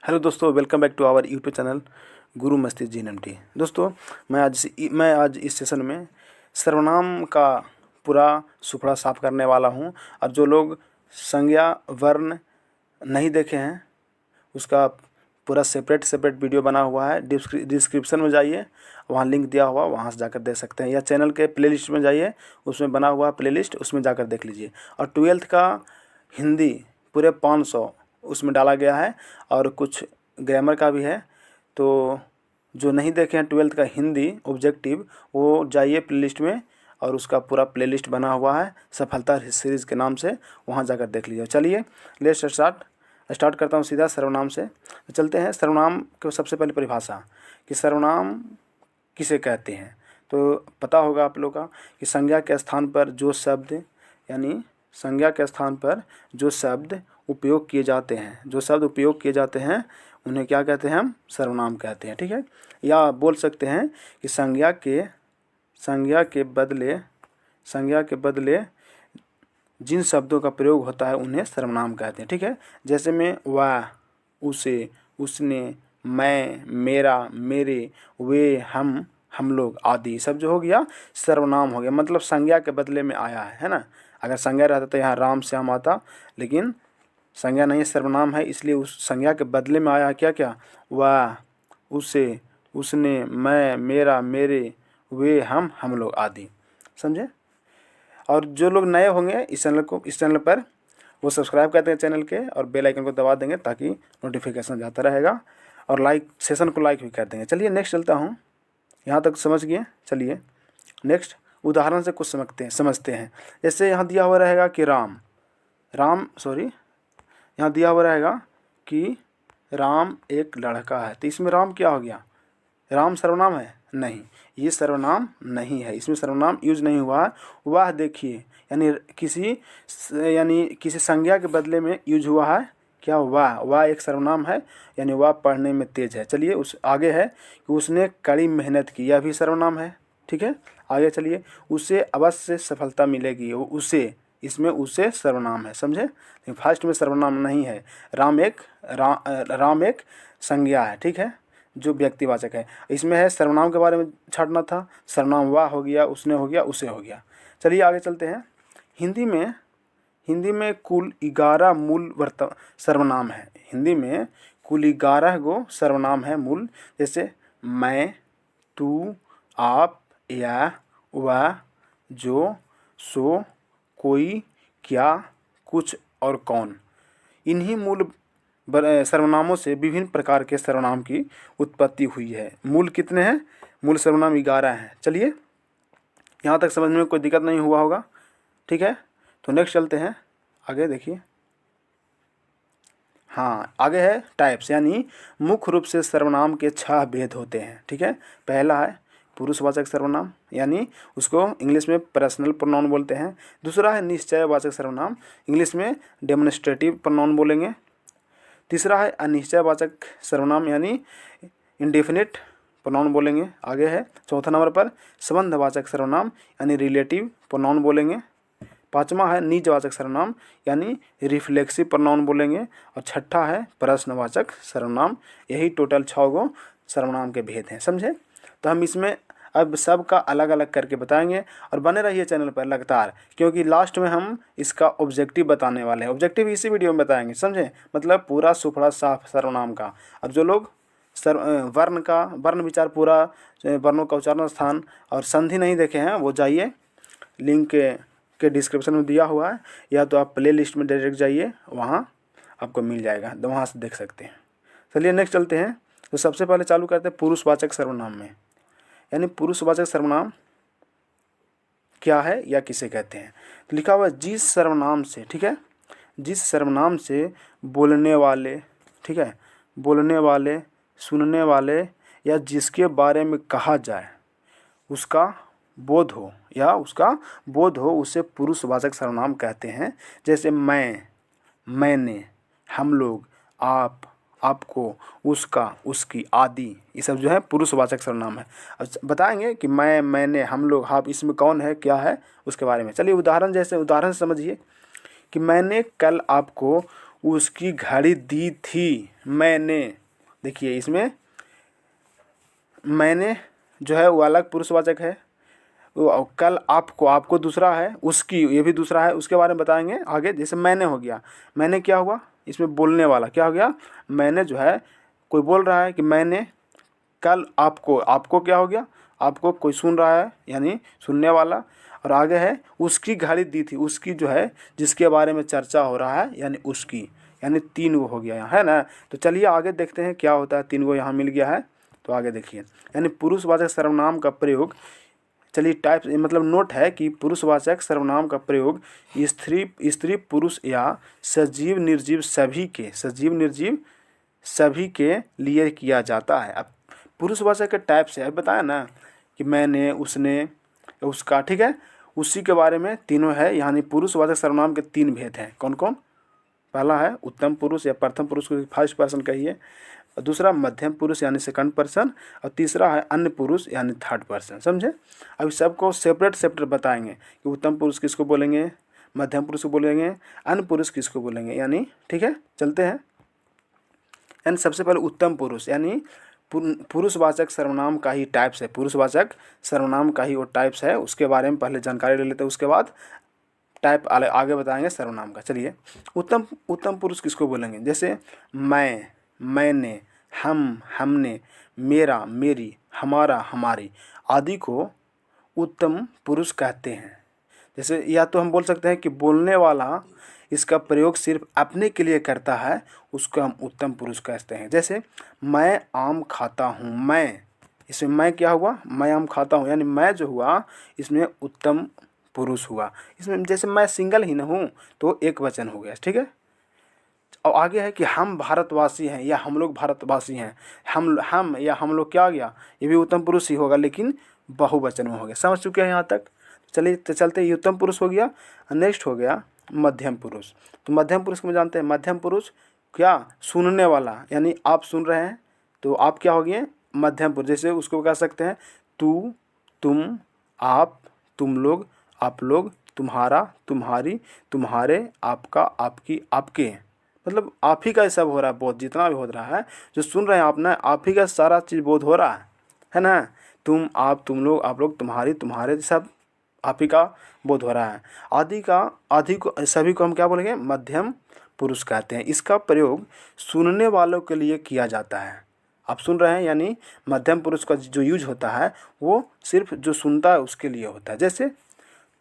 Hello दोस्तों, welcome back to our YouTube channel Guru Mastishk जीएनएमटी। दोस्तों, मैं आज इस सेशन में सर्वनाम का पूरा सुपड़ा साफ करने वाला हूं। और जो लोग संज्ञा वर्ण नहीं देखे हैं उसका पूरा सेपरेट वीडियो बना हुआ है। डिस्क्रिप्शन में जाइए, वहाँ लिंक दिया हुआ, वहाँ से जाकर देख सकते हैं। या चैनल के प्लेलिस्ट में जाइए, उसमें बना हुआ प्लेलिस्ट, उसमें जाकर देख लीजिए। और 12th का हिंदी पूरे 500 उसमें डाला गया है और कुछ ग्रामर का भी है। तो जो नहीं देखे हैं 12th का हिंदी ऑब्जेक्टिव, वो जाइए प्लेलिस्ट में और उसका पूरा प्लेलिस्ट बना हुआ है सफलता सीरीज़ के नाम से, वहाँ जाकर देख लीजिए। चलिए लेट्स स्टार्ट करता हूँ सीधा सर्वनाम से। तो चलते हैं सर्वनाम की सबसे पहले परिभाषा कि सर्वनाम किसे कहते हैं। तो पता होगा आप लोगों का कि संज्ञा के स्थान पर जो शब्द यानी संज्ञा के स्थान पर जो शब्द उपयोग किए जाते हैं उन्हें क्या कहते हैं? हम सर्वनाम कहते हैं। ठीक है, या बोल सकते हैं कि संज्ञा के बदले जिन शब्दों का प्रयोग होता है उन्हें सर्वनाम कहते हैं। ठीक है, जैसे में वह, उसे, उसने, मैं, मेरा, मेरे, वे, हम लोग आदि सब जो हो गया सर्वनाम हो गया। मतलब संज्ञा के बदले में आया है ना। अगर संज्ञा रहता तो यहाँ राम श्याम आता, लेकिन संज्ञा नहीं, सर्वनाम है, इसलिए उस संज्ञा के बदले में आया है क्या वह, उसे, उसने, मैं, मेरा, मेरे, वे, हम लोग आदि। समझे? और जो लोग नए होंगे इस चैनल पर, वो सब्सक्राइब कर देंगे चैनल के और बेल आइकन को दबा देंगे ताकि नोटिफिकेशन जाता रहेगा। और सेशन को लाइक भी कर देंगे। चलिए नेक्स्ट चलता हूँ। यहाँ तक समझ गए? चलिए नेक्स्ट उदाहरण से कुछ समझते हैं। जैसे यहाँ दिया हुआ रहेगा कि यहाँ दिया हुआ रहेगा कि राम एक लड़का है। तो इसमें राम क्या हो गया? राम सर्वनाम है? नहीं, ये सर्वनाम नहीं है, इसमें सर्वनाम यूज नहीं हुआ है। वह देखिए यानी किसी संज्ञा के बदले में यूज हुआ है क्या? वह एक सर्वनाम है, यानी वह पढ़ने में तेज है। चलिए उस आगे है कि उसने कड़ी मेहनत की, यह भी सर्वनाम है। ठीक है, आगे चलिए, उसे अवश्य सफलता मिलेगी, उसे, इसमें उसे सर्वनाम है। समझे? लेकिन फर्स्ट में सर्वनाम नहीं है। राम एक संज्ञा है। ठीक है, जो व्यक्तिवाचक है। इसमें है सर्वनाम के बारे में छाटना था, सर्वनाम वह हो गया, उसने हो गया, उसे हो गया। चलिए आगे चलते हैं। हिंदी में कुल 11 मूल सर्वनाम है। हिंदी में कुल 11 गो सर्वनाम है मूल। जैसे मैं, तू, आप, यह, वह, जो, सो, कोई, क्या, कुछ और कौन। इन्हीं मूल सर्वनामों से विभिन्न प्रकार के सर्वनाम की उत्पत्ति हुई है। मूल कितने हैं? मूल सर्वनाम 11 हैं। चलिए यहाँ तक समझ में कोई दिक्कत नहीं हुआ होगा। ठीक है, तो नेक्स्ट चलते हैं आगे। देखिए, हाँ, आगे है टाइप्स, यानी मुख्य रूप से सर्वनाम के 6 भेद होते हैं। ठीक है, पहला है पुरुषवाचक सर्वनाम, यानी उसको इंग्लिश में पर्सनल प्रोनाउन बोलते हैं। दूसरा है निश्चयवाचक सर्वनाम, इंग्लिश में डेमोन्स्ट्रेटिव प्रोनाउन बोलेंगे। तीसरा है अनिश्चयवाचक सर्वनाम, यानी इंडेफिनिट प्रोनाउन बोलेंगे। आगे है चौथा नंबर पर संबंधवाचक सर्वनाम, यानी रिलेटिव प्रोनाउन बोलेंगे। पांचवा है निजवाचक सर्वनाम, यानी रिफ्लेक्सिव प्रोनाउन बोलेंगे। और छठा है प्रश्नवाचक सर्वनाम। यही टोटल 6 गो सर्वनाम के भेद हैं। समझे? तो हम इसमें अब सबका अलग अलग करके बताएंगे और बने रहिए चैनल पर लगातार, क्योंकि लास्ट में हम इसका ऑब्जेक्टिव बताने वाले हैं। ऑब्जेक्टिव इसी वीडियो में बताएंगे। समझे? मतलब पूरा सुपड़ा साफ सर्वनाम का। और जो लोग वर्ण विचार पूरा, वर्णों का उच्चारण स्थान और संधि नहीं देखे हैं, वो जाइए, लिंक के डिस्क्रिप्शन में दिया हुआ है, या तो आप प्ले लिस्ट में डायरेक्ट जाइए, वहाँ आपको मिल जाएगा, तो वहाँ से देख सकते हैं। चलिए नेक्स्ट चलते हैं। तो सबसे पहले चालू करते हैं पुरुषवाचक सर्वनाम में। यानी पुरुषवाचक सर्वनाम क्या है या किसे कहते हैं? तो लिखा हुआ है जिस सर्वनाम से, ठीक है, जिस सर्वनाम से बोलने वाले, ठीक है, बोलने वाले, सुनने वाले या जिसके बारे में कहा जाए उसका बोध हो उसे पुरुषवाचक सर्वनाम कहते हैं। जैसे मैं, मैंने, हम लोग, आप, आपको, उसका, उसकी आदि, ये सब जो है पुरुषवाचक सर्वनाम है। अब बताएंगे कि मैं, मैंने, हम लोग, आप, इसमें कौन है, क्या है, उसके बारे में। चलिए उदाहरण से समझिए कि मैंने कल आपको उसकी घड़ी दी थी मैंने। देखिए इसमें मैंने जो है वो अलग पुरुषवाचक है, वो कल आपको दूसरा है, उसकी ये भी दूसरा है, उसके बारे में बताएंगे आगे। जैसे मैंने हो गया, मैंने क्या हुआ, इसमें बोलने वाला क्या हो गया, मैंने जो है कोई बोल रहा है कि मैंने कल आपको क्या हो गया, आपको कोई सुन रहा है यानी सुनने वाला। और आगे है उसकी घड़ी दी थी, उसकी जो है जिसके बारे में चर्चा हो रहा है यानी उसकी, यानी 3 गो हो गया यहाँ, है ना। तो चलिए आगे देखते हैं क्या होता है, 3 गो यहाँ मिल गया है। तो आगे देखिए, यानी पुरुषवाचक सर्वनाम का प्रयोग, चलिए टाइप मतलब नोट है कि पुरुषवाचक सर्वनाम का प्रयोग स्त्री पुरुष या सजीव निर्जीव सभी के लिए किया जाता है। अब पुरुषवाचक के टाइप से अब बताया ना कि मैंने, उसने, उसका, ठीक है, उसी के बारे में तीनों है। यानी पुरुषवाचक सर्वनाम के 3 भेद हैं। कौन कौन? पहला है उत्तम पुरुष या प्रथम पुरुष को फर्स्ट पर्सन कहिए, और दूसरा मध्यम पुरुष यानी सेकंड पर्सन, और तीसरा है अन्य पुरुष यानी थर्ड पर्सन। समझे? अभी सबको सेपरेट बताएंगे कि उत्तम पुरुष किसको बोलेंगे, मध्यम पुरुष को बोलेंगे, अन्य पुरुष किसको बोलेंगे, यानी ठीक है। चलते हैं, यानी सबसे पहले उत्तम पुरुष यानी पुरुषवाचक सर्वनाम का ही टाइप्स है, पुरुषवाचक सर्वनाम का ही वो टाइप्स है, उसके बारे में पहले जानकारी ले लेते हैं, उसके बाद टाइप आगे बताएंगे सर्वनाम का। चलिए उत्तम पुरुष किसको बोलेंगे, जैसे मैं, मैंने, हम, हमने, मेरा, मेरी, हमारा, हमारी आदि को उत्तम पुरुष कहते हैं। जैसे या तो हम बोल सकते हैं कि बोलने वाला इसका प्रयोग सिर्फ अपने के लिए करता है, उसको हम उत्तम पुरुष कहते हैं। जैसे मैं आम खाता हूँ, मैं, इसमें मैं क्या हुआ, मैं आम खाता हूँ, यानी मैं जो हुआ इसमें उत्तम पुरुष हुआ। इसमें जैसे मैं सिंगल ही न हूँ तो एक वचन हो गया, ठीक है। और आगे है कि हम भारतवासी हैं या हम लोग भारतवासी हैं, हम या हम लोग क्या आ गया, ये भी उत्तम पुरुष ही होगा लेकिन बहुवचन में हो गया। समझ चुके हैं यहाँ तक? चलिए तो चलते, ये उत्तम पुरुष हो गया। नेक्स्ट हो गया मध्यम पुरुष। तो मध्यम पुरुष को हम जानते हैं, मध्यम पुरुष क्या, सुनने वाला, यानी आप सुन रहे हैं तो आप क्या हो गए, मध्यम पुरुष। जैसे उसको कह सकते हैं तू, तुम, आप, तुम लोग, आप लोग, तुम्हारा, तुम्हारी, तुम्हारे, आपका, आपकी, आपके, मतलब आप ही का सब हो रहा है, बोध जितना भी हो रहा है जो सुन रहे हैं आप ना, आप ही का सारा चीज़ बोध हो रहा है ना। तुम, आप, तुम लोग, आप लोग, तुम्हारी, तुम्हारे, सब आप ही का बोध हो रहा है। आदि को सभी को हम क्या बोलेंगे, मध्यम पुरुष कहते हैं। इसका प्रयोग सुनने वालों के लिए किया जाता है। आप सुन रहे हैं यानी मध्यम पुरुष का जो यूज होता है वो सिर्फ जो सुनता है उसके लिए होता है। जैसे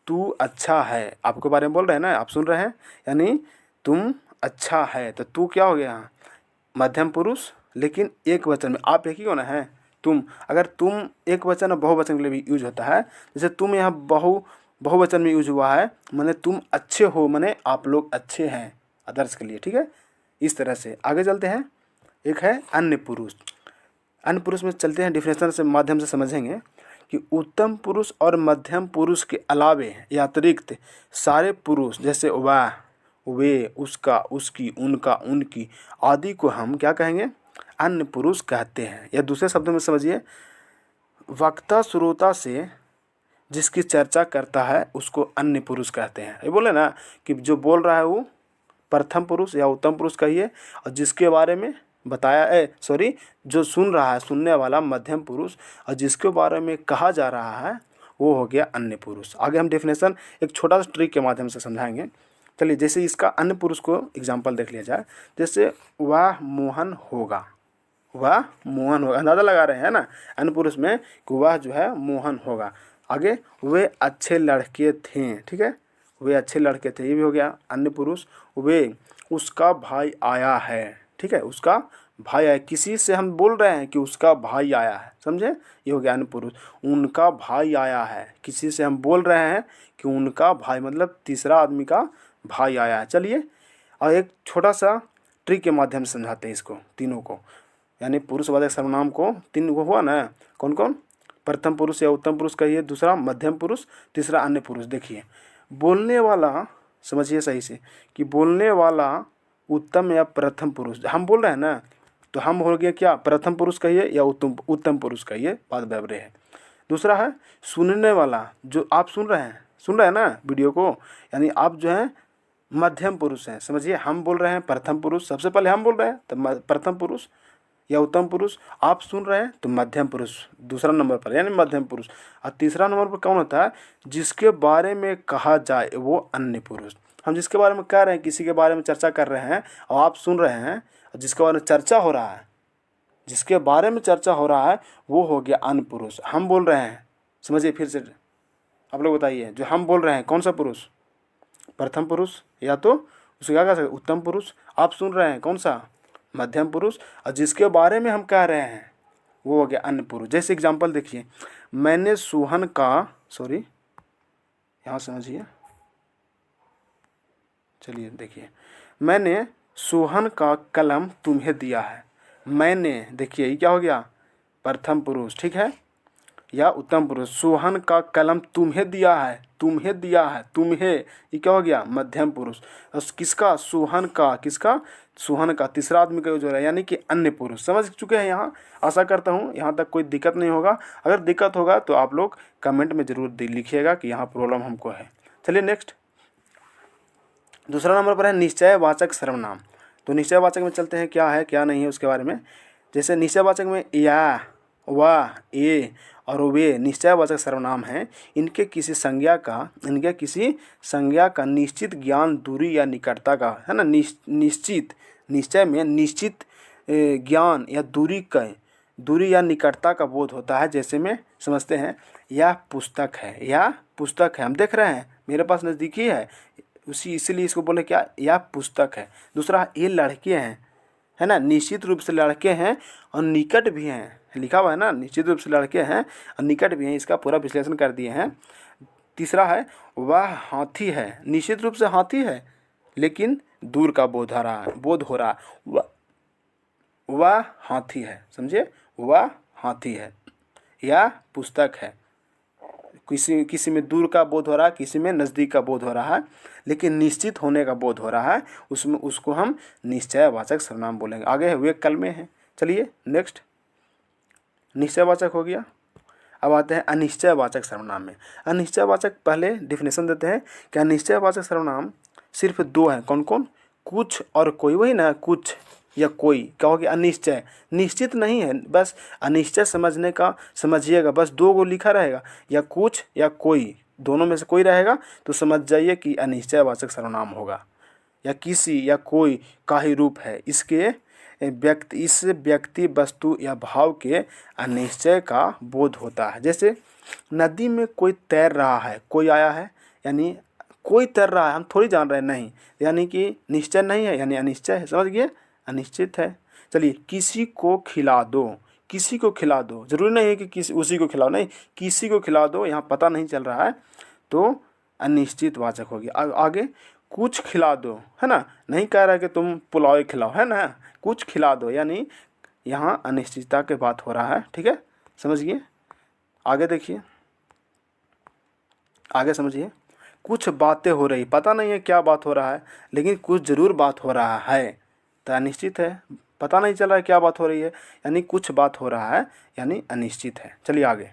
तू अच्छा है, आपके बारे में बोल रहे हैं ना, आप सुन रहे हैं, यानी तुम अच्छा है, तो तू क्या हो गया, मध्यम पुरुष, लेकिन एक वचन में, आप एक ही होना है तुम। अगर तुम एक वचन और बहुवचन के लिए भी यूज होता है, जैसे तुम यहाँ बहुवचन में यूज हुआ है, माने तुम अच्छे हो, माने आप लोग अच्छे हैं अदर्स के लिए, ठीक है। इस तरह से आगे चलते हैं। एक है अन्य पुरुष। अन्य पुरुष में चलते हैं, डिफिनेशन से माध्यम से समझेंगे कि उत्तम पुरुष और मध्यम पुरुष के अलावे या अतिरिक्त सारे पुरुष, जैसे वह, वे, उसका, उसकी, उनका, उनकी आदि को हम क्या कहेंगे, अन्य पुरुष कहते हैं। या दूसरे शब्दों में समझिए, वक्ता श्रोता से जिसकी चर्चा करता है उसको अन्य पुरुष कहते हैं। ये बोले ना कि जो बोल रहा है वो प्रथम पुरुष या उत्तम पुरुष कहिए, और जिसके बारे में बताया जो सुन रहा है, सुनने वाला मध्यम पुरुष, और जिसके बारे में कहा जा रहा है वो हो गया अन्य पुरुष। आगे हम डेफिनेशन एक छोटा सा ट्रिक के माध्यम से समझाएंगे। चलिए, जैसे इसका अन्य पुरुष को एग्जाम्पल देख लिया जाए। जैसे वह मोहन होगा, वह मोहन होगा, अंदाज़ा लगा रहे हैं ना अन्य पुरुष में कि वह जो है मोहन होगा। आगे वे अच्छे लड़के थे, ठीक है, वे अच्छे लड़के थे, ये भी हो गया अन्य पुरुष। वे, उसका भाई आया है, ठीक है, उसका भाई आया, किसी से हम बोल रहे हैं कि उसका भाई आया है, समझे, ये हो गया अन्य पुरुष। उनका भाई आया है, किसी से हम बोल रहे हैं कि उनका भाई, मतलब तीसरा आदमी का भाई आया है। चलिए, और एक छोटा सा ट्रिक के माध्यम से समझाते हैं इसको तीनों को, यानी पुरुषवाचक सर्वनाम को 3 को हुआ ना, कौन कौन, प्रथम पुरुष या उत्तम पुरुष कहिए, दूसरा मध्यम पुरुष, तीसरा अन्य पुरुष। देखिए, बोलने वाला, समझिए सही से कि बोलने वाला उत्तम या प्रथम पुरुष, हम बोल रहे हैं ना, तो हम हो गया क्या, प्रथम पुरुष कहिए या उत्तम पुरुष कहिए, बात बराबर है। दूसरा है सुनने वाला, जो आप सुन रहे हैं ना वीडियो को, यानी आप जो है मध्यम पुरुष हैं। समझिए, हम बोल रहे हैं प्रथम पुरुष, सबसे पहले हम बोल रहे हैं तो प्रथम पुरुष या उत्तम पुरुष, आप सुन रहे हैं तो मध्यम पुरुष दूसरा नंबर पर, यानी मध्यम पुरुष। और तीसरा नंबर पर कौन होता है? जिसके बारे में कहा जाए वो अन्य पुरुष। हम जिसके बारे में कह रहे हैं, किसी के बारे में चर्चा कर रहे हैं और आप सुन रहे हैं, और जिसके बारे में चर्चा हो रहा है, जिसके बारे में चर्चा हो रहा है वो हो गया अन्य पुरुष। हम बोल रहे हैं, समझिए फिर से आप लोग बताइए, जो हम बोल रहे हैं कौन सा पुरुष? प्रथम पुरुष, या तो उसे क्या कह सकते उत्तम पुरुष। आप सुन रहे हैं कौन सा? मध्यम पुरुष। और जिसके बारे में हम कह रहे हैं वो हो गया अन्य पुरुष। जैसे एग्जांपल देखिए, मैंने सोहन का, सॉरी यहाँ समझिए, चलिए देखिए, मैंने सोहन का कलम तुम्हें दिया है। मैंने, देखिए ये क्या हो गया? प्रथम पुरुष, ठीक है, या उत्तम पुरुष। सोहन का कलम तुम्हें दिया है, तुम्हें दिया है, तुम्हें, ये क्या हो गया? मध्यम पुरुष। और किसका? सोहन का, किसका? सोहन का, तीसरा आदमी का यूज हो रहा है, यानी कि अन्य पुरुष। समझ चुके हैं यहाँ? आशा करता हूँ यहाँ तक कोई दिक्कत नहीं होगा। अगर दिक्कत होगा तो आप लोग कमेंट में ज़रूर लिखिएगा कि यहाँ प्रॉब्लम हमको है। चलिए नेक्स्ट, दूसरा नंबर पर है निश्चयवाचक सर्वनाम। तो निश्चयवाचक में चलते हैं, क्या है क्या नहीं है उसके बारे में। जैसे निश्चयवाचक में या, वह, ये और वे निश्चयवाचक सर्वनाम हैं। इनके किसी संज्ञा का निश्चित ज्ञान, दूरी या निकटता का, है ना, निश्चित, निश्चय में निश्चित ज्ञान या दूरी या निकटता का बोध होता है। जैसे में समझते हैं, यह पुस्तक है, यह पुस्तक है, हम देख रहे हैं मेरे पास नज़दीकी है, इसीलिए इसको बोले क्या? यह पुस्तक है। दूसरा, ये लड़के हैं, है ना, निश्चित रूप से लड़के हैं और निकट भी हैं, लिखा हुआ है ना, निश्चित रूप से लड़के हैं और निकट भी हैं, इसका पूरा विश्लेषण कर दिए हैं। तीसरा है, वह हाथी है, निश्चित रूप से हाथी है लेकिन दूर का बोध हो रहा है, वह हाथी है, समझिए, वह हाथी है। यह पुस्तक है, किसी में दूर का बोध हो रहा है, किसी में नज़दीक का बोध हो रहा है, लेकिन निश्चित होने का बोध हो रहा है, उसमें उसको हम निश्चयवाचक सर्वनाम बोलेंगे। आगे वे कल में है। चलिए नेक्स्ट, निश्चयवाचक हो गया। अब आते हैं अनिश्चयवाचक सर्वनाम में। अनिश्चयवाचक, पहले डिफिनेशन देते हैं कि अनिश्चयवाचक सर्वनाम सिर्फ दो हैं। कौन कौन? कुछ और कोई, वही ना, कुछ या कोई। क्या हो गया? अनिश्चय, निश्चित नहीं है, बस अनिश्चय समझिएगा, बस दो गो लिखा रहेगा, या कुछ या कोई, दोनों में से कोई रहेगा तो समझ जाइए कि अनिश्चयवाचक सर्वनाम होगा। या किसी या कोई का ही रूप है, इस व्यक्ति, वस्तु या भाव के अनिश्चय का बोध होता है। जैसे नदी में कोई तैर रहा है, कोई आया है, यानी कोई तैर रहा है, हम थोड़ी जान रहे हैं, नहीं, यानी कि निश्चय नहीं है, यानी अनिश्चय है। समझ गए? अनिश्चित है। चलिए, किसी को खिला दो, किसी को खिला दो, जरूरी नहीं है कि उसी को खिलाओ, नहीं, किसी को खिला दो, यहाँ पता नहीं चल रहा है तो अनिश्चित वाचक होगी। आगे, कुछ खिला दो, है ना, नहीं कह रहा है कि तुम पुलाव खिलाओ, है ना, कुछ खिला दो, यानी यहाँ अनिश्चितता की बात हो रहा है। ठीक है, समझिए। आगे देखिए, आगे समझिए, कुछ बातें हो रही, पता नहीं है क्या बात हो रहा है, लेकिन कुछ जरूर बात हो रहा है, तो अनिश्चित है, पता नहीं चल रहा है क्या बात हो रही है, यानी कुछ बात हो रहा है, यानी अनिश्चित है। चलिए आगे,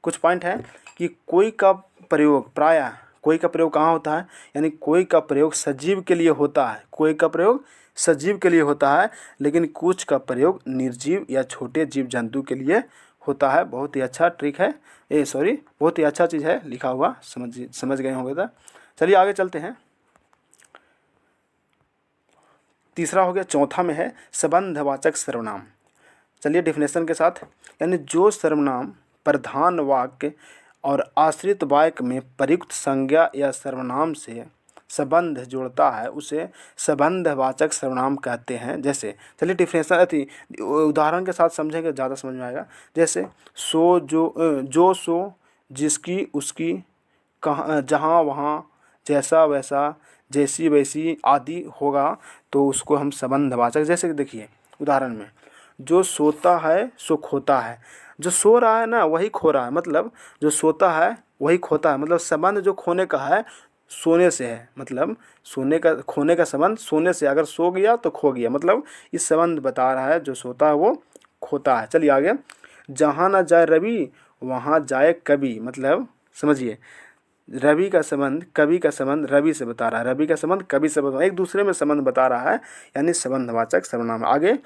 कुछ पॉइंट है कि कोई का प्रयोग, प्रायः कोई का प्रयोग कहाँ होता है, यानी कोई का प्रयोग सजीव के लिए होता है, कोई का प्रयोग सजीव के लिए होता है, लेकिन कुछ का प्रयोग निर्जीव या छोटे जीव जंतु के लिए होता है। बहुत ही अच्छा ट्रिक है, बहुत ही अच्छा चीज़ है लिखा हुआ, समझ गए होंगे तो। चलिए आगे चलते हैं। तीसरा हो गया, चौथा में है संबंधवाचक सर्वनाम। चलिए डिफिनेशन के साथ, यानी जो सर्वनाम प्रधान वाक्य और आश्रित वाक्य में प्रयुक्त संज्ञा या सर्वनाम से संबंध जोड़ता है उसे संबंधवाचक सर्वनाम कहते हैं। जैसे, चलिए डिफिनेशन उदाहरण के साथ समझेंगे, ज़्यादा समझ में आएगा। जैसे जो सो, जिसकी उसकी, कहाँ जहाँ वहाँ, जैसा वैसा, जैसी वैसी आदि होगा तो उसको हम संबंधवाचक, जैसे देखिए उदाहरण में, जो सोता है सो खोता है, जो सो रहा है ना वही खो रहा है, मतलब जो सोता है वही खोता है, मतलब संबंध जो खोने का है सोने से है, मतलब खोने का संबंध सोने से, अगर सो गया तो खो गया, मतलब इस संबंध बता रहा है, जो सोता है वो खोता है। चलिए आगे, जहाँ ना जाए रवि वहाँ जाए कवि, मतलब समझिए, रवि का संबंध कवि का संबंध रवि से बता रहा है, रवि का संबंध कवि से बता, एक दूसरे में संबंध बता रहा है, यानी संबंधवाचक सर्वनाम। आगे,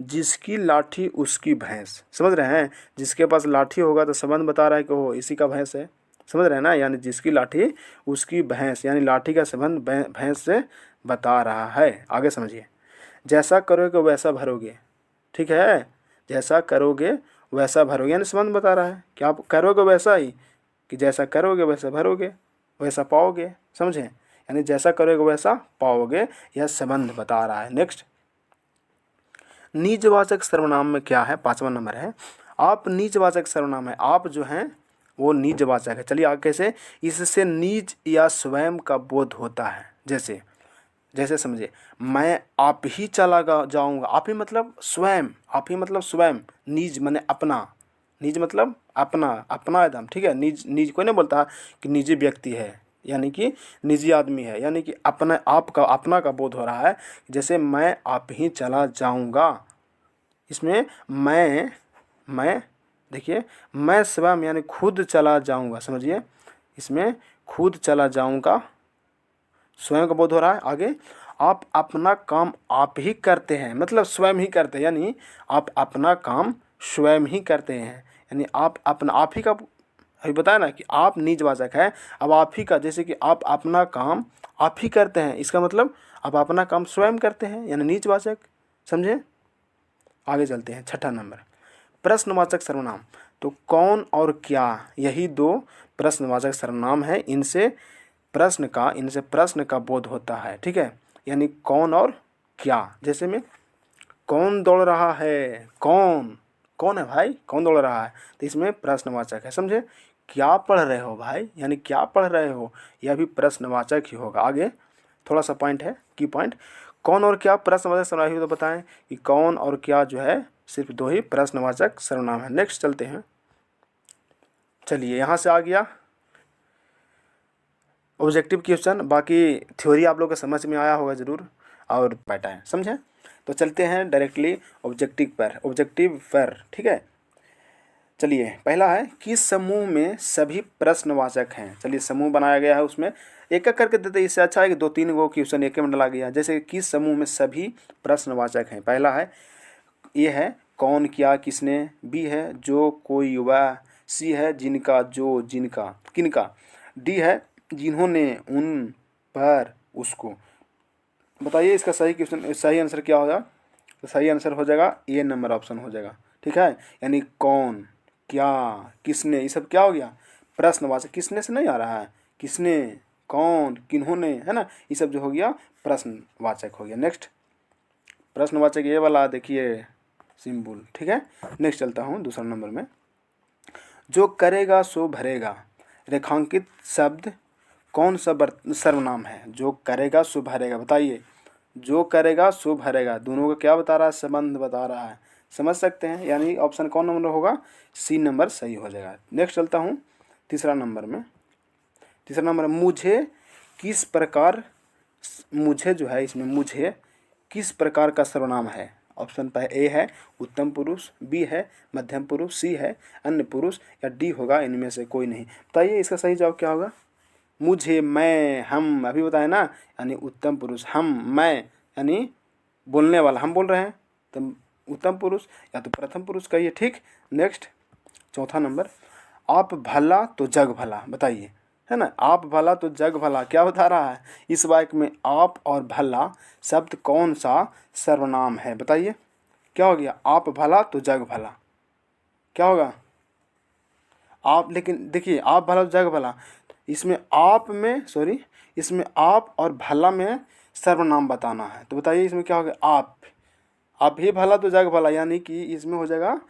जिसकी लाठी उसकी भैंस, समझ रहे हैं, जिसके पास लाठी होगा तो संबंध बता रहा है कि वो इसी का भैंस है, समझ रहे हैं ना, यानी जिसकी लाठी उसकी भैंस, यानी लाठी का संबंध भैंस से बता रहा है। आगे समझिए, जैसा करोगे वैसा भरोगे, ठीक है, जैसा करोगे वैसा भरोगे, यानी संबंध बता रहा है कि आप करोगे वैसा ही, कि जैसा करोगे वैसा भरोगे, वैसा पाओगे, समझे, यानी जैसा करोगे वैसा पाओगे, यह संबंध बता रहा है। नेक्स्ट, निजवाचक सर्वनाम में क्या है, 5वां नंबर है, आप निजवाचक सर्वनाम है, आप जो हैं वो निजवाचक है। चलिए आगे कैसे, इससे निज या स्वयं का बोध होता है। जैसे जैसे समझिए, मैं आप ही चला जाऊंगा, आप ही मतलब स्वयं, आप ही मतलब स्वयं, निज माने अपना, निज मतलब अपना, अपना एकदम, ठीक है, निज निज कोई नहीं बोलता कि निजी व्यक्ति है, यानी कि निजी आदमी है, यानी कि अपना, आपका अपना का बोध हो रहा है। जैसे मैं आप ही चला जाऊंगा, इसमें मैं देखिए, मैं स्वयं यानी खुद चला जाऊंगा, समझिए, इसमें खुद चला जाऊंगा, स्वयं का बोध हो रहा है। आगे, आप अपना काम आप ही करते हैं, मतलब स्वयं ही करते हैं, यानी आप अपना काम स्वयं ही करते हैं, यानी आप अपना, आप ही का, अभी बताया ना कि आप निजवाचक है, अब आप ही का, जैसे कि आप अपना काम आप ही करते हैं, इसका मतलब आप अपना काम स्वयं करते हैं, यानी निजवाचक, समझे। आगे चलते हैं, 6ठा नंबर, प्रश्नवाचक सर्वनाम। तो कौन और क्या, यही दो प्रश्नवाचक सर्वनाम है, इनसे प्रश्न का बोध होता है, ठीक है, यानी कौन और क्या। जैसे में कौन दौड़ रहा है, कौन कौन है भाई, कौन दौड़ रहा है, तो इसमें प्रश्नवाचक है, समझे। क्या पढ़ रहे हो भाई, यानी क्या पढ़ रहे हो, यह भी प्रश्नवाचक ही होगा। आगे थोड़ा सा पॉइंट है, की पॉइंट, कौन और क्या प्रश्नवाचक सर्वनाम है, तो बताएं कि कौन और क्या जो है सिर्फ दो ही प्रश्नवाचक सर्वनाम है। नेक्स्ट चलते हैं, चलिए यहाँ से आ गया ऑब्जेक्टिव क्वेश्चन, बाकी थ्योरी आप लोग को समझ में आया होगा ज़रूर, और बैठा है, समझे। तो चलते हैं डायरेक्टली ऑब्जेक्टिव पर, ठीक है। चलिए, पहला है, किस समूह में सभी प्रश्नवाचक हैं। चलिए, समूह बनाया गया है, उसमें एक एक करके देते, इससे अच्छा है कि 2-3 गो क्वेश्चन एक में डाला गया। जैसे किस समूह में सभी प्रश्नवाचक हैं, पहला है, ये है कौन क्या किसने, बी है जो कोई वह, सी है जिनका जो जिनका किनका, डी है जिन्होंने उन पर उसको। बताइए इसका सही क्वेश्चन, सही आंसर क्या होगा, तो सही आंसर हो जाएगा ए नंबर ऑप्शन हो जाएगा, ठीक है। यानी कौन क्या किसने, ये सब क्या हो गया, प्रश्नवाचक, किसने से नहीं आ रहा है, किसने, कौन, किन्होंने, है ना, ये सब जो हो गया प्रश्नवाचक हो गया। नेक्स्ट, प्रश्नवाचक ये वाला देखिए सिंबल, ठीक है। नेक्स्ट चलता हूँ दूसरा नंबर में, जो करेगा सो भरेगा, रेखांकित शब्द कौन सा सर्वनाम है, जो करेगा सो भरेगा। बताइए, जो करेगा सो भरेगा, दोनों का क्या बता रहा है, संबंध बता रहा है, समझ सकते हैं, यानी ऑप्शन कौन नंबर होगा, सी नंबर सही हो जाएगा। नेक्स्ट चलता हूँ तीसरा नंबर में, तीसरा नंबर, मुझे किस प्रकार, मुझे जो है इसमें मुझे किस प्रकार का सर्वनाम है। ऑप्शन पर ए है उत्तम पुरुष, बी है मध्यम पुरुष, सी है अन्य पुरुष, या डी होगा इनमें से कोई नहीं। बताइए इसका सही जवाब क्या होगा। मुझे, मैं, हम, अभी बताए ना, यानी उत्तम पुरुष, हम, मैं यानी बोलने वाला, हम बोल रहे हैं तो उत्तम पुरुष या तो प्रथम पुरुष कहिए, ठीक। नेक्स्ट चौथा नंबर, आप भला तो जग भला। बताइए, है ना, आप भला तो जग भला, क्या बता रहा है, इस वाक्य में आप और भला शब्द कौन सा सर्वनाम है। बताइए क्या हो गया, आप भला तो जग भला, क्या होगा आप, लेकिन देखिए आप भला तो जग भला, इसमें आप में इसमें आप और भला में सर्वनाम बताना है, तो बताइए इसमें क्या होगा, आप ही भला तो जग भला, यानी कि इसमें हो जाएगा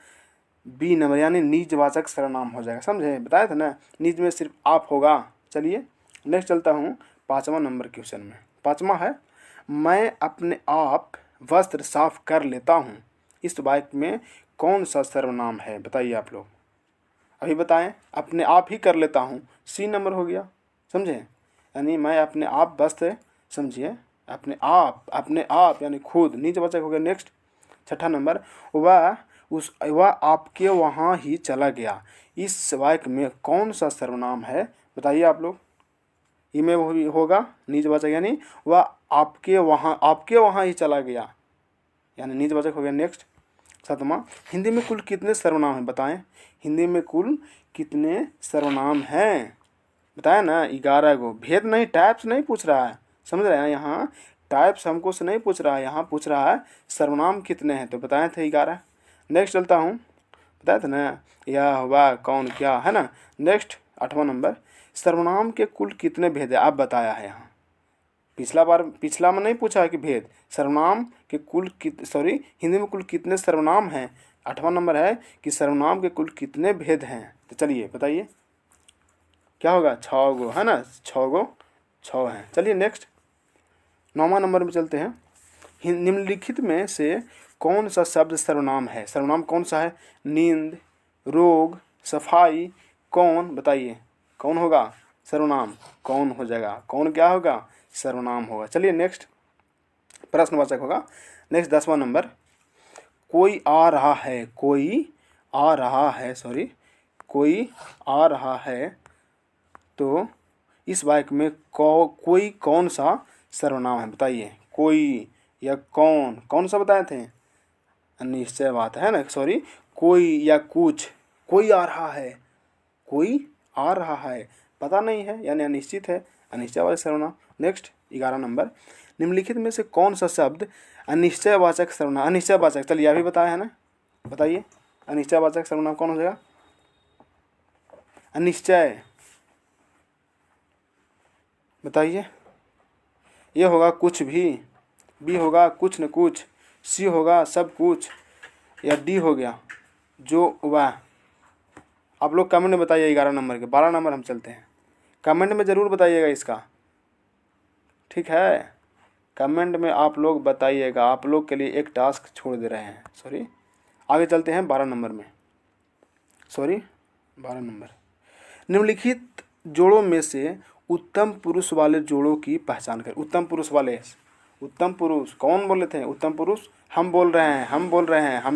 बी नंबर, यानी निजवाचक सर्वनाम हो जाएगा, समझे, बताया था ना, निज में सिर्फ आप होगा। चलिए नेक्स्ट चलता हूँ 5वां नंबर क्वेश्चन में। 5वां है, मैं अपने आप वस्त्र साफ कर लेता हूँ, इस वाक्य में कौन सा सर्वनाम है। बताइए आप लोग, अभी बताएं, अपने आप ही कर लेता हूँ, सी नंबर हो गया, समझे, यानी मैं अपने आप वस्त्र, समझिए, अपने आप यानी खुद, निजवाचक हो गया। नेक्स्ट 6ठा नंबर, वह आपके वहाँ ही चला गया, इस वाक्य में कौन सा सर्वनाम है। बताइए आप लोग, ई में होगा निजवाचक, यानी वह आपके वहाँ ही चला गया, यानी निजवाचक हो गया। नेक्स्ट 7वां, हिंदी में कुल कितने सर्वनाम हैं बताएं। हिंदी में कुल कितने सर्वनाम हैं बताया ना, 11 गो। भेद नहीं, टाइप्स नहीं पूछ रहा है, समझ रहे हैं। यहाँ टाइप्स हमको से नहीं पूछ रहा है, यहाँ पूछ रहा है सर्वनाम कितने हैं, तो बताए थे 11। नेक्स्ट चलता हूँ, बताया था ना यह वह कौन क्या, है ना। नेक्स्ट 8वां नंबर, सर्वनाम के कुल कितने भेद है, आप बताया है यहाँ। पिछला में नहीं पूछा है कि भेद, सर्वनाम के कुल हिंदी में कुल कितने सर्वनाम हैं। 8वां नंबर है कि सर्वनाम के कुल कितने भेद हैं। तो चलिए बताइए क्या होगा, 6 गो, है ना, 6 हैं। चलिए नेक्स्ट 9वां नंबर में चलते हैं। निम्नलिखित में से कौन सा शब्द सर्वनाम है। सर्वनाम कौन सा है, नींद, रोग, सफाई, कौन, बताइए कौन होगा सर्वनाम, कौन हो जाएगा, कौन क्या होगा, सर्वनाम होगा। चलिए नेक्स्ट प्रश्नवाचक होगा। नेक्स्ट 10वां नंबर, कोई आ रहा है, कोई आ रहा है, कोई आ रहा है, तो इस वाक्य में कोई कौन सा सर्वनाम है बताइए। कोई या कौन सा बताए थे, निश्चय बात है ना, कोई या कुछ। कोई आ रहा है, कोई आ रहा है, पता नहीं है यानी अनिश्चित है, अनिश्चय वाले सर्वनाम। नेक्स्ट 11 नंबर, निम्नलिखित में से कौन सा शब्द अनिश्चयवाचक सर्वनाम, अनिश्चयवाचक, चलिए अभी बताया है ना, बताइए अनिश्चयवाचक सर्वनाम कौन हो जाएगा, अनिश्चय, बताइए। ये होगा कुछ भी, बी होगा कुछ न कुछ, सी होगा सब कुछ, या डी हो गया जो वह। आप लोग कमेंट में बताइए 11 नंबर के। 12 नंबर हम चलते हैं, कमेंट में ज़रूर बताइएगा इसका, ठीक है। कमेंट में आप लोग बताइएगा, आप लोग के लिए एक टास्क छोड़ दे रहे हैं। आगे चलते हैं 12 नंबर में। 12 नंबर, निम्नलिखित जोड़ों में से उत्तम पुरुष वाले जोड़ों की पहचान करें। उत्तम पुरुष वाले, उत्तम पुरुष कौन बोले थे, उत्तम पुरुष हम बोल रहे हैं, हम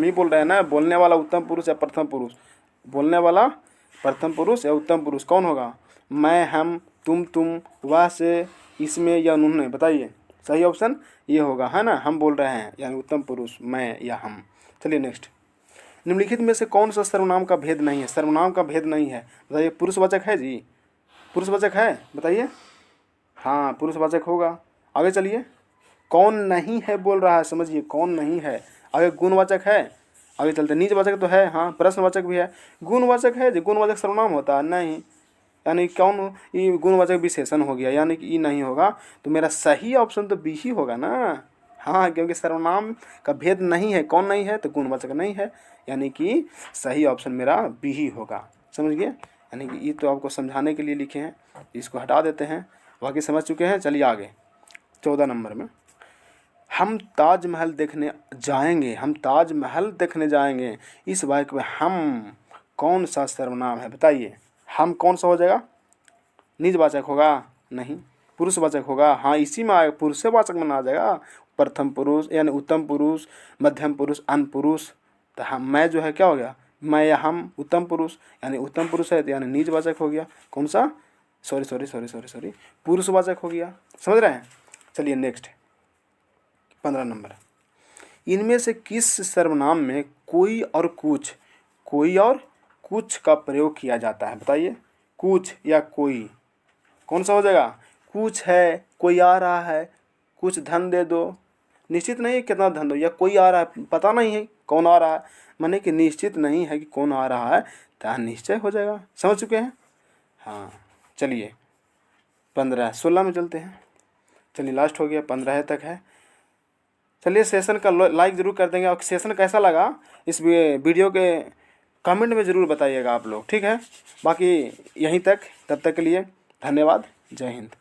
ही बोल रहे हैं ना। बोलने वाला उत्तम पुरुष या प्रथम पुरुष, बोलने वाला प्रथम पुरुष या उत्तम पुरुष कौन होगा, मैं, हम, तुम, वह, से, इसमें या उन्होंने, बताइए। सही ऑप्शन ये होगा, है ना, हम बोल रहे हैं यानी उत्तम पुरुष, मैं या हम। चलिए नेक्स्ट, निम्नलिखित में से कौन सा सर्वनाम का भेद नहीं है। सर्वनाम का भेद नहीं है, बताइए। पुरुषवाचक है जी, पुरुषवाचक है, बताइए। हाँ पुरुषवाचक होगा। आगे चलिए, कौन नहीं है बोल रहा है, समझिए कौन नहीं है। आगे गुणवाचक है, आगे चलते। निजवाचक तो है, हाँ प्रश्नवाचक भी है। गुणवाचक है जी, गुणवाचक सर्वनाम होता है नहीं, यानी कौन, ये गुणवाचक विशेषण हो गया, यानी कि ये नहीं होगा। तो मेरा सही ऑप्शन तो बी ही होगा ना, हाँ, क्योंकि सर्वनाम का भेद नहीं है, कौन नहीं है तो गुणवाचक नहीं है, यानी कि सही ऑप्शन मेरा बी ही होगा, समझ गए। यानी कि ये तो आपको समझाने के लिए लिखे हैं, इसको हटा देते हैं, बाकी समझ चुके हैं। चलिए आगे 14 नंबर में, हम ताजमहल देखने जाएंगे, हम ताजमहल देखने जाएंगे, इस वाक्य में हम कौन सा सर्वनाम है बताइए। हम कौन सा हो जाएगा, निजवाचक होगा नहीं, पुरुषवाचक होगा, हाँ इसी में आएगा, पुरुषवाचक में आ जाएगा। प्रथम पुरुष यानी उत्तम पुरुष, मध्यम पुरुष, अन्य पुरुष। तो हम, मैं जो है क्या हो गया, मैं या हम उत्तम पुरुष, यानी उत्तम पुरुष है तो यानी निजवाचक हो गया। कौन सा, सॉरी पुरुषवाचक हो गया, समझ रहे हैं। चलिए नेक्स्ट 15 नंबर, इनमें से किस सर्वनाम में कोई और कुछ का प्रयोग किया जाता है बताइए। कुछ या कोई, कौन सा हो जाएगा, कुछ है, कोई आ रहा है, कुछ धन दे दो, निश्चित नहीं है कितना धन दो, या कोई आ रहा है, पता नहीं है कौन आ रहा है, माने कि निश्चित नहीं है कि कौन आ रहा है, तो निश्चय हो जाएगा। समझ चुके हैं, हाँ। चलिए 16 में चलते हैं। चलिए लास्ट हो गया, 15 तक है। चलिए सेशन का लाइक ज़रूर कर देंगे, और सेशन कैसा लगा इस वीडियो के कमेंट में ज़रूर बताइएगा आप लोग, ठीक है। बाकी यहीं तक, तब तक के लिए धन्यवाद, जय हिंद।